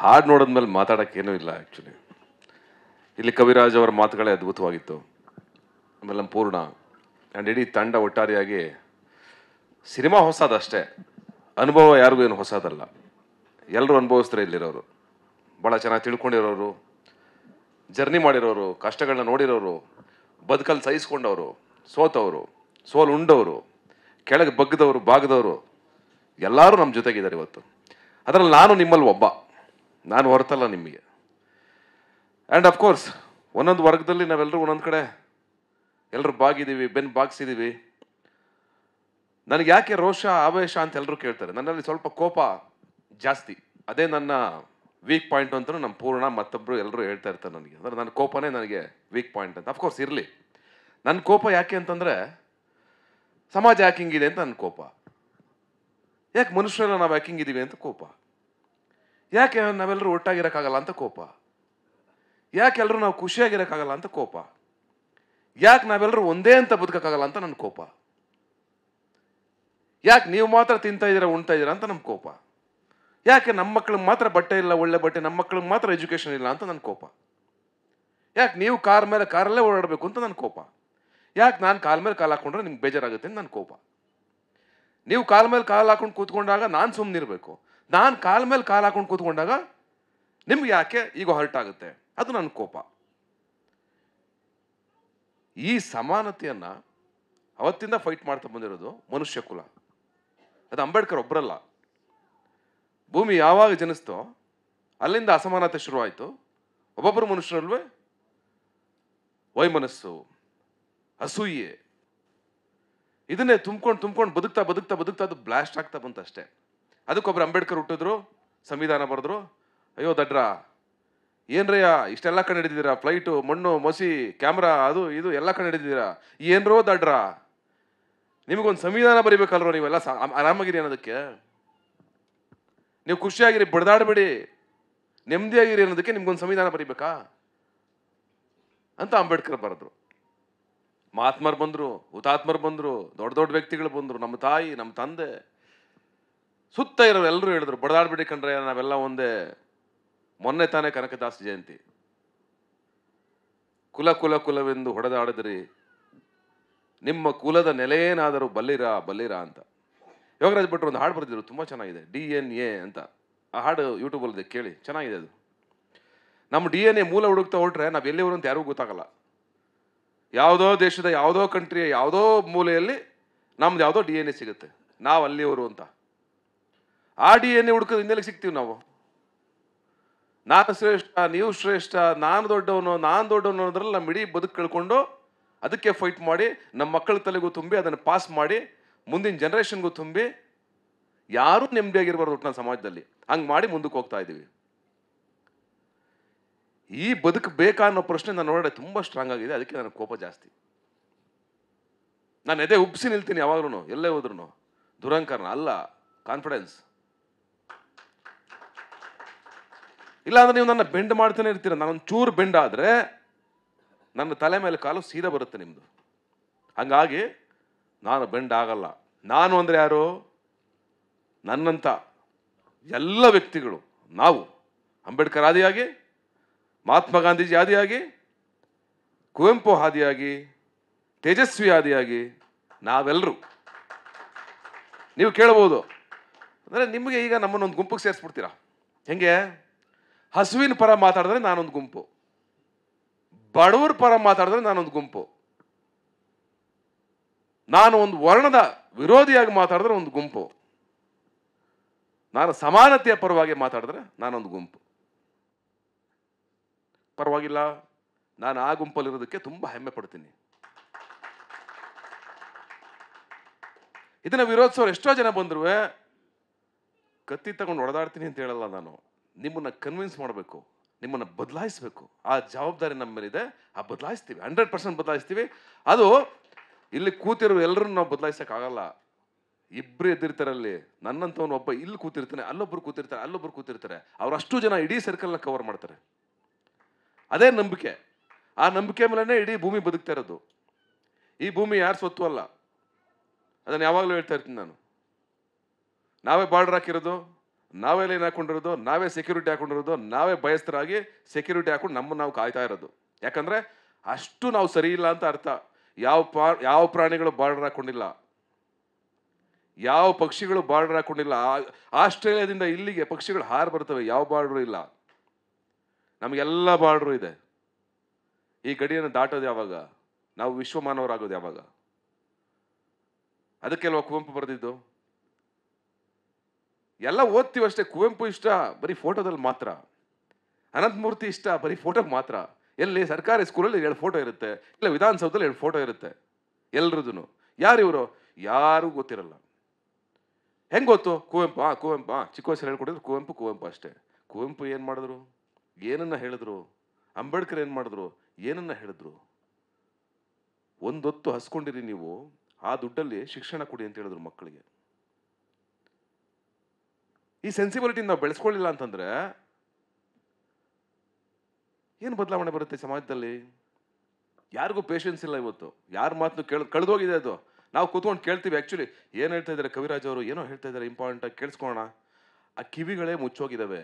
ಹಾಡು ನೋಡಿದ್ಮೇಲೆ ಮಾತಾಡೋಕ್ಕೇನೂ ಇಲ್ಲ ಆ್ಯಕ್ಚುಲಿ. ಇಲ್ಲಿ ಕವಿರಾಜ್ ಅವರ ಮಾತುಗಳೇ ಅದ್ಭುತವಾಗಿತ್ತು. ಆಮೇಲೆ ನಮ್ಮ ಪೂರ್ಣ ಆ್ಯಂಡ್ ಇಡೀ ತಂಡ ಒಟ್ಟಾರೆಯಾಗಿ ಸಿನಿಮಾ ಹೊಸದಷ್ಟೇ, ಅನುಭವ ಯಾರಿಗೂ ಏನು ಹೊಸದಲ್ಲ. ಎಲ್ಲರೂ ಅನುಭವಿಸ್ತಾರೆ ಇಲ್ಲಿರೋರು, ಭಾಳ ಚೆನ್ನಾಗಿ ತಿಳ್ಕೊಂಡಿರೋರು, ಜರ್ನಿ ಮಾಡಿರೋರು, ಕಷ್ಟಗಳನ್ನ ನೋಡಿರೋರು, ಬದುಕಲ್ಲಿ ಸಹಿಸ್ಕೊಂಡವರು, ಸೋತವರು, ಸೋಲು ಉಂಡವರು, ಕೆಳಗೆ ಬಗ್ಗದವರು, ಬಾಗದವರು ಎಲ್ಲರೂ ನಮ್ಮ ಜೊತೆಗಿದ್ದಾರೆ ಇವತ್ತು. ಅದರಲ್ಲಿ ನಾನು ನಿಮ್ಮಲ್ಲಿ ಒಬ್ಬ, ನಾನು ಹೊರತಲ್ಲ ನಿಮಗೆ. ಆ್ಯಂಡ್ ಅಫ್ಕೋರ್ಸ್ ಒಂದೊಂದು ವರ್ಗದಲ್ಲಿ ನಾವೆಲ್ಲರೂ ಒಂದೊಂದು ಕಡೆ ಎಲ್ಲರೂ ಬಾಗಿದ್ದೀವಿ, ಬೆನ್ನು ಬಾಗಿಸಿದ್ದೀವಿ. ನನಗೆ ಯಾಕೆ ರೋಷ ಆವೇಶ ಅಂತ ಎಲ್ಲರೂ ಕೇಳ್ತಾರೆ. ನನ್ನಲ್ಲಿ ಸ್ವಲ್ಪ ಕೋಪ ಜಾಸ್ತಿ, ಅದೇ ನನ್ನ ವೀಕ್ ಪಾಯಿಂಟ್ ಅಂತಲೂ ನಮ್ಮ ಪೂರ್ಣ ಮತ್ತೊಬ್ಬರು ಎಲ್ಲರೂ ಹೇಳ್ತಾ ಇರ್ತಾರೆ ನನಗೆ. ಅಂದರೆ ನನ್ನ ಕೋಪನೇ ನನಗೆ ವೀಕ್ ಪಾಯಿಂಟ್ ಅಂತ. ಅಫ್ಕೋರ್ಸ್ ಇರಲಿ, ನನ್ನ ಕೋಪ ಯಾಕೆ ಅಂತಂದರೆ ಸಮಾಜ ಯಾಕೆ ಹಿಂಗಿದೆ ಅಂತ ನನ್ನ ಕೋಪ, ಯಾಕೆ ಮನುಷ್ಯರೆಲ್ಲ ನಾವು ಯಾಕೆ ಹಿಂಗಿದ್ದೀವಿ ಅಂತ ಕೋಪ, ಯಾಕೆ ನಾವೆಲ್ಲರೂ ಒಟ್ಟಾಗಿರೋಕ್ಕಾಗಲ್ಲ ಅಂತ ಕೋಪ, ಯಾಕೆ ಎಲ್ಲರೂ ನಾವು ಖುಷಿಯಾಗಿರೋಕ್ಕಾಗಲ್ಲ ಅಂತ ಕೋಪ, ಯಾಕೆ ನಾವೆಲ್ಲರೂ ಒಂದೇ ಅಂತ ಬದುಕೋಕ್ಕಾಗಲ್ಲ ಅಂತ ನನ್ನ ಕೋಪ, ಯಾಕೆ ನೀವು ಮಾತ್ರ ತಿಂತಾ ಇದ್ದೀರಾ ಉಣ್ತಾ ಇದ್ದೀರಾ ಅಂತ ನಮ್ಮ ಕೋಪ, ಯಾಕೆ ನಮ್ಮ ಮಕ್ಳಿಗೆ ಮಾತ್ರ ಬಟ್ಟೆ ಇಲ್ಲ, ಒಳ್ಳೆ ಬಟ್ಟೆ, ನಮ್ಮ ಮಕ್ಳಿಗೆ ಮಾತ್ರ ಎಜುಕೇಷನ್ ಇಲ್ಲ ಅಂತ ನನ್ನ ಕೋಪ, ಯಾಕೆ ನೀವು ಕಾರ್ ಮೇಲೆ ಕಾರಲ್ಲೇ ಓಡಾಡಬೇಕು ಅಂತ ನನ್ನ ಕೋಪ, ಯಾಕೆ ನಾನು ಕಾಲ ಮೇಲೆ ಕಾಲು ಹಾಕೊಂಡ್ರೆ ನಿಮ್ಗೆ ಬೇಜಾರಾಗುತ್ತೆ ಅಂತ ನನ್ನ ಕೋಪ, ನೀವು ಕಾಲ ಮೇಲೆ ಕಾಲು ಹಾಕೊಂಡು ಕೂತ್ಕೊಂಡಾಗ ನಾನು ಸುಮ್ಮನಿರಬೇಕು, ನಾನು ಕಾಲ ಮೇಲೆ ಕಾಲು ಹಾಕೊಂಡು ಕೂತ್ಕೊಂಡಾಗ ನಿಮ್ಗೆ ಯಾಕೆ ಈಗ ಹರ್ಟ್ ಆಗುತ್ತೆ, ಅದು ನನ್ನ ಕೋಪ. ಈ ಸಮಾನತೆಯನ್ನ ಅವತ್ತಿಂದ ಫೈಟ್ ಮಾಡ್ತಾ ಬಂದಿರೋದು ಮನುಷ್ಯ ಕುಲ. ಅದು ಅಂಬೇಡ್ಕರ್ ಒಬ್ಬರಲ್ಲ. ಭೂಮಿ ಯಾವಾಗ ಜನಿಸ್ತೋ ಅಲ್ಲಿಂದ ಅಸಮಾನತೆ ಶುರುವಾಯಿತು. ಒಬ್ಬೊಬ್ಬರು ಮನುಷ್ಯರಲ್ವೇ ವೈಮನಸ್ಸು, ಅಸೂಯೆ, ಇದನ್ನೇ ತುಂಬ್ಕೊಂಡು ಬದುಕ್ತಾ ಬದುಕ್ತಾ ಬದುಕ್ತಾ ಅದು ಬ್ಲಾಸ್ಟ್ ಆಗ್ತಾ ಬಂತು ಅಷ್ಟೇ. ಅದಕ್ಕೊಬ್ರು ಅಂಬೇಡ್ಕರ್ ಹುಟ್ಟಿದ್ರು, ಸಂವಿಧಾನ ಬರೆದ್ರು. ಅಯ್ಯೋ ದಡ್ರ, ಏನ್ರಯ್ಯ ಇಷ್ಟೆಲ್ಲ ಕಂಡು ಹಿಡಿದಿದ್ದೀರಾ, ಫ್ಲೈಟು, ಮಣ್ಣು, ಮಸಿ, ಕ್ಯಾಮ್ರಾ, ಅದು ಇದು ಎಲ್ಲ ಕಂಡು ಹಿಡಿದಿದ್ದೀರಾ, ಏನ್ರೋ ದಡ್ರ, ನಿಮಗೊಂದು ಸಂವಿಧಾನ ಬರೀಬೇಕಲ್ರೋ, ನೀವೆಲ್ಲ ಆರಾಮಾಗಿರಿ ಅನ್ನೋದಕ್ಕೆ, ನೀವು ಖುಷಿಯಾಗಿರಿ, ಬಡ್ದಾಡಬೇಡಿ, ನೆಮ್ಮದಿಯಾಗಿರಿ ಅನ್ನೋದಕ್ಕೆ ನಿಮ್ಗೊಂದು ಸಂವಿಧಾನ ಬರೀಬೇಕಾ ಅಂತ ಅಂಬೇಡ್ಕರ್ ಬರೆದ್ರು. ಮಹಾತ್ಮರು ಬಂದರು, ಹುತಾತ್ಮರು ಬಂದರು, ದೊಡ್ಡ ದೊಡ್ಡ ವ್ಯಕ್ತಿಗಳು ಬಂದರು, ನಮ್ಮ ತಾಯಿ, ನಮ್ಮ ತಂದೆ, ಸುತ್ತ ಇರೋರು ಎಲ್ಲರೂ ಹೇಳಿದ್ರು ಬಡದಾಡ್ಬಿಡಿ ಕಣ್ರೆ, ನಾವೆಲ್ಲ ಒಂದೇ. ಮೊನ್ನೆ ತಾನೇ ಕನಕದಾಸ ಜಯಂತಿ. ಕುಲ ಕುಲ ಕುಲವೆಂದು ಹೊಡೆದಾಡಿದ್ರಿ, ನಿಮ್ಮ ಕುಲದ ನೆಲೆಯೇನಾದರೂ ಬಲ್ಲಿರ ಅಂತ ಯೋಗರಾಜ್ ಭಟ್ರು ಒಂದು ಹಾಡು ಬರೆದಿದ್ರು, ತುಂಬ ಚೆನ್ನಾಗಿದೆ, DNA ಅಂತ. ಆ ಹಾಡು ಯೂಟ್ಯೂಬಲ್ಲಿದೆ, ಕೇಳಿ, ಚೆನ್ನಾಗಿದೆ ಅದು. ನಮ್ಮ DNA ಮೂಲ ಹುಡುಕ್ತಾ ಹೊರಟ್ರೆ ನಾವು ಎಲ್ಲಿವರು ಅಂತ ಯಾರಿಗೂ ಗೊತ್ತಾಗಲ್ಲ. ಯಾವುದೋ ದೇಶದ ಯಾವುದೋ ಕಂಟ್ರಿಯ ಯಾವುದೋ ಮೂಲೆಯಲ್ಲಿ ನಮ್ದು ಯಾವುದೋ DNA ಸಿಗುತ್ತೆ, ನಾವು ಅಲ್ಲಿಯವರು ಅಂತ. ಆ DNA ಹುಡುಕೋದು ಹಿಂದೆಲ್ಲಿ ಸಿಗ್ತೀವಿ ನಾವು. ನಾನು ಶ್ರೇಷ್ಠ, ನೀವು ಶ್ರೇಷ್ಠ, ನಾನು ದೊಡ್ಡವನು ಅನ್ನೋದ್ರಲ್ಲಿ ನಮ್ಮ ಇಡೀ ಬದುಕು ಕಳ್ಕೊಂಡು ಅದಕ್ಕೆ ಫೈಟ್ ಮಾಡಿ ನಮ್ಮ ಮಕ್ಕಳ ತಲೆಗೂ ತುಂಬಿ ಅದನ್ನು ಪಾಸ್ ಮಾಡಿ ಮುಂದಿನ ಜನ್ರೇಷನ್ಗೂ ತುಂಬಿ ಯಾರೂ ನೆಮ್ಮದಿಯಾಗಿರ್ಬಾರ್ದು ಒಟ್ಟಿನ ಸಮಾಜದಲ್ಲಿ. ಹಂಗೆ ಮಾಡಿ ಮುಂದಕ್ಕೆ ಹೋಗ್ತಾ ಇದ್ದೀವಿ. ಈ ಬದುಕು ಬೇಕಾ ಅನ್ನೋ ಪ್ರಶ್ನೆ ನಾನು ನೋಡೋಣ ತುಂಬ ಸ್ಟ್ರಾಂಗ್ ಆಗಿದೆ. ಅದಕ್ಕೆ ನನಗೆ ಕೋಪ ಜಾಸ್ತಿ. ನಾನು ಎದೆ ಉಬ್ಸಿ ನಿಲ್ತೀನಿ ಯಾವಾಗ್ಲೂ, ಎಲ್ಲೇ ಹೋದ್ರೂ. ದುರಂಕಾರನ ಅಲ್ಲ, ಕಾನ್ಫಿಡೆನ್ಸ್. ಇಲ್ಲಾಂದ್ರೆ ನೀವು ನನ್ನ ಬೆಂಡ್ ಮಾಡ್ತಾನೆ ಇರ್ತೀರ. ನಾನೊಂದು ಚೂರು ಬೆಂಡ್ ಆದರೆ ನನ್ನ ತಲೆ ಮೇಲೆ ಕಾಲು ಸೀದಾ ಬರುತ್ತೆ ನಿಮ್ಮದು. ಹಂಗಾಗಿ ನಾನು ಬೆಂಡ್ ಆಗಲ್ಲ. ನಾನು ಅಂದರೆ ಯಾರು? ನನ್ನಂಥ ಎಲ್ಲ ವ್ಯಕ್ತಿಗಳು, ನಾವು ಅಂಬೇಡ್ಕರ್ ಆದಿಯಾಗಿ, ಮಹಾತ್ಮ ಗಾಂಧೀಜಿ ಆದಿಯಾಗಿ, ಕುವೆಂಪು ಆದಿಯಾಗಿ, ತೇಜಸ್ವಿ ಆದಿಯಾಗಿ ನಾವೆಲ್ಲರೂ. ನೀವು ಕೇಳ್ಬೋದು, ಅಂದರೆ ನಿಮಗೆ ಈಗ ನಮ್ಮನ್ನೊಂದು ಗುಂಪಿಗೆ ಸೇರಿಸ್ಬಿಡ್ತೀರಾ. ಹೆಂಗೆ? ಹಸುವಿನ ಪರ ಮಾತಾಡಿದ್ರೆ ನಾನೊಂದು ಗುಂಪು, ಬಡವರ ಪರ ಮಾತಾಡಿದ್ರೆ ನಾನೊಂದು ಗುಂಪು, ನಾನು ಒಂದು ವರ್ಣದ ವಿರೋಧಿಯಾಗಿ ಮಾತಾಡಿದ್ರೆ ಒಂದು ಗುಂಪು, ನಾನು ಸಮಾನತೆಯ ಪರವಾಗಿ ಮಾತಾಡಿದ್ರೆ ನಾನೊಂದು ಗುಂಪು. ಪರವಾಗಿಲ್ಲ, ನಾನು ಆ ಗುಂಪಲ್ಲಿರೋದಕ್ಕೆ ತುಂಬ ಹೆಮ್ಮೆ ಪಡ್ತೀನಿ. ಇದನ್ನ ವಿರೋಧಿಸೋರು ಎಷ್ಟೋ ಜನ ಬಂದ್ರು ಕತ್ತಿ ತಗೊಂಡು ಹೊಡೆದಾಡ್ತೀನಿ ಅಂತ ಹೇಳಲ್ಲ ನಾನು. ನಿಮ್ಮನ್ನ ಕನ್ವಿನ್ಸ್ ಮಾಡಬೇಕು, ನಿಮ್ಮನ್ನ ಬದಲಾಯಿಸಬೇಕು. ಆ ಜವಾಬ್ದಾರಿ ನಮ್ಮ ಮೇಲಿದೆ. ಆ ಬದಲಾಯಿಸ್ತೀವಿ, 100% ಬದಲಾಯಿಸ್ತೀವಿ. ಅದು ಇಲ್ಲಿ ಕೂತಿರೋ ಎಲ್ಲರೂ ನಾವು ಬದಲಾಯಿಸೋಕ್ಕಾಗಲ್ಲ. ಇಬ್ಬರು ಎದ್ದಿರ್ತಾರಲ್ಲಿ, ನನ್ನಂತವನು ಒಬ್ಬ ಇಲ್ಲಿ ಕೂತಿರ್ತಾನೆ, ಅಲ್ಲೊಬ್ರು ಕೂತಿರ್ತಾರೆ, ಅಲ್ಲೊಬ್ರು ಕೂತಿರ್ತಾರೆ. ಅವರಷ್ಟು ಜನ ಇಡೀ ಸರ್ಕಲ್ನ ಕವರ್ ಮಾಡ್ತಾರೆ. ಅದೇ ನಂಬಿಕೆ. ಆ ನಂಬಿಕೆ ಮೇಲೇ ಇಡೀ ಭೂಮಿ ಬದುಕ್ತಾ ಇರೋದು. ಈ ಭೂಮಿ ಯಾರು ಸ್ವತ್ತು ಅಲ್ಲ, ಅದನ್ನು ಯಾವಾಗಲೂ ಹೇಳ್ತಾ ಇರ್ತೀನಿ ನಾನು. ನಾವೇ ಬಾರ್ಡರ್ ಹಾಕಿರೋದು, ನಾವೇ ಲೈನ್ ಹಾಕೊಂಡಿರೋದು, ನಾವೇ ಸೆಕ್ಯೂರಿಟಿ ಹಾಕೊಂಡಿರೋದು, ನಾವೇ ಭಯಸ್ಥರಾಗಿ ಸೆಕ್ಯೂರಿಟಿ ಹಾಕೊಂಡು ನಮ್ಮನ್ನು ನಾವು ಕಾಯ್ತಾ ಇರೋದು. ಯಾಕಂದರೆ ಅಷ್ಟು ನಾವು ಸರಿ ಇಲ್ಲ ಅಂತ ಅರ್ಥ. ಯಾವ ಪ್ರಾಣಿಗಳು ಬಾರ್ಡರ್ ಹಾಕೊಂಡಿಲ್ಲ, ಯಾವ ಪಕ್ಷಿಗಳು ಬಾರ್ಡರ್ ಹಾಕೊಂಡಿಲ್ಲ. ಆಸ್ಟ್ರೇಲಿಯಾದಿಂದ ಇಲ್ಲಿಗೆ ಪಕ್ಷಿಗಳು ಹಾರು ಬರ್ತವೆ, ಯಾವ ಬಾರ್ಡ್ರು ಇಲ್ಲ. ನಮಗೆಲ್ಲ ಬಾರ್ಡ್ರು ಇದೆ. ಈ ಗಡಿಯನ್ನು ದಾಟೋದು ಯಾವಾಗ? ನಾವು ವಿಶ್ವಮಾನವರಾಗೋದು ಯಾವಾಗ? ಅದಕ್ಕೆಲ್ವ ಕುವೆಂಪು ಬರೆದಿದ್ದು. ಎಲ್ಲ ಓದ್ತೀವಷ್ಟೇ. ಕುವೆಂಪು ಇಷ್ಟ ಬರೀ ಫೋಟೋದಲ್ಲಿ ಮಾತ್ರ, ಅನಂತಮೂರ್ತಿ ಇಷ್ಟ ಬರೀ ಫೋಟೋಗೆ ಮಾತ್ರ. ಎಲ್ಲಿ ಸರ್ಕಾರಿ ಸ್ಕೂಲಲ್ಲಿ 2 ಫೋಟೋ ಇರುತ್ತೆ, ಇಲ್ಲ ವಿಧಾನಸೌಧದಲ್ಲಿ 2 ಫೋಟೋ ಇರುತ್ತೆ ಎಲ್ರದ್ದು. ಯಾರು ಇವರು? ಯಾರೂ ಗೊತ್ತಿರಲ್ಲ. ಹೆಂಗೆ ಗೊತ್ತು? ಕುವೆಂಪು ಕುವೆಂಪು ಚಿಕ್ಕ ವಯಸ್ಸಲ್ಲಿ ಹೇಳ್ಕೊಟ್ಟಿದ್ರು ಕುವೆಂಪು ಕುವೆಂಪು ಅಷ್ಟೇ. ಕುವೆಂಪು ಏನು ಮಾಡಿದ್ರು? ಏನನ್ನ ಹೇಳಿದ್ರು? ಅಂಬೇಡ್ಕರ್ ಏನು ಮಾಡಿದ್ರು? ಏನನ್ನ ಹೇಳಿದ್ರು? ಒಂದೊತ್ತು ಹಸ್ಕೊಂಡಿರಿ ನೀವು, ಆ ದುಡ್ಡಲ್ಲಿ ಶಿಕ್ಷಣ ಕೊಡಿ ಅಂತ ಹೇಳಿದ್ರು ಮಕ್ಕಳಿಗೆ. ಈ ಸೆನ್ಸಿಬಿಲಿಟಿ ನಾವು ಬೆಳೆಸ್ಕೊಳ್ಳಿಲ್ಲ ಅಂತಂದ್ರೆ ಏನು ಬದಲಾವಣೆ ಬರುತ್ತೆ ಸಮಾಜದಲ್ಲಿ? ಯಾರಿಗೂ ಪೇಷನ್ಸ್ ಇಲ್ಲ ಇವತ್ತು. ಯಾರ ಮಾತು ಕಳೆದೋಗಿದೆ ಅದು. ನಾವು ಕೂತ್ಕೊಂಡು ಕೇಳ್ತೀವಿ. ಆ್ಯಕ್ಚುಲಿ ಏನು ಹೇಳ್ತಾ ಇದ್ದಾರೆ ಕವಿರಾಜ್ ಅವರು, ಏನೋ ಹೇಳ್ತಾ ಇದ್ದಾರೆ ಇಂಪಾರ್ಟೆಂಟಾಗಿ ಕೇಳಿಸ್ಕೊಳ್ಳೋಣ. ಆ ಕಿವಿಗಳೇ ಮುಚ್ಚೋಗಿದ್ದಾವೆ.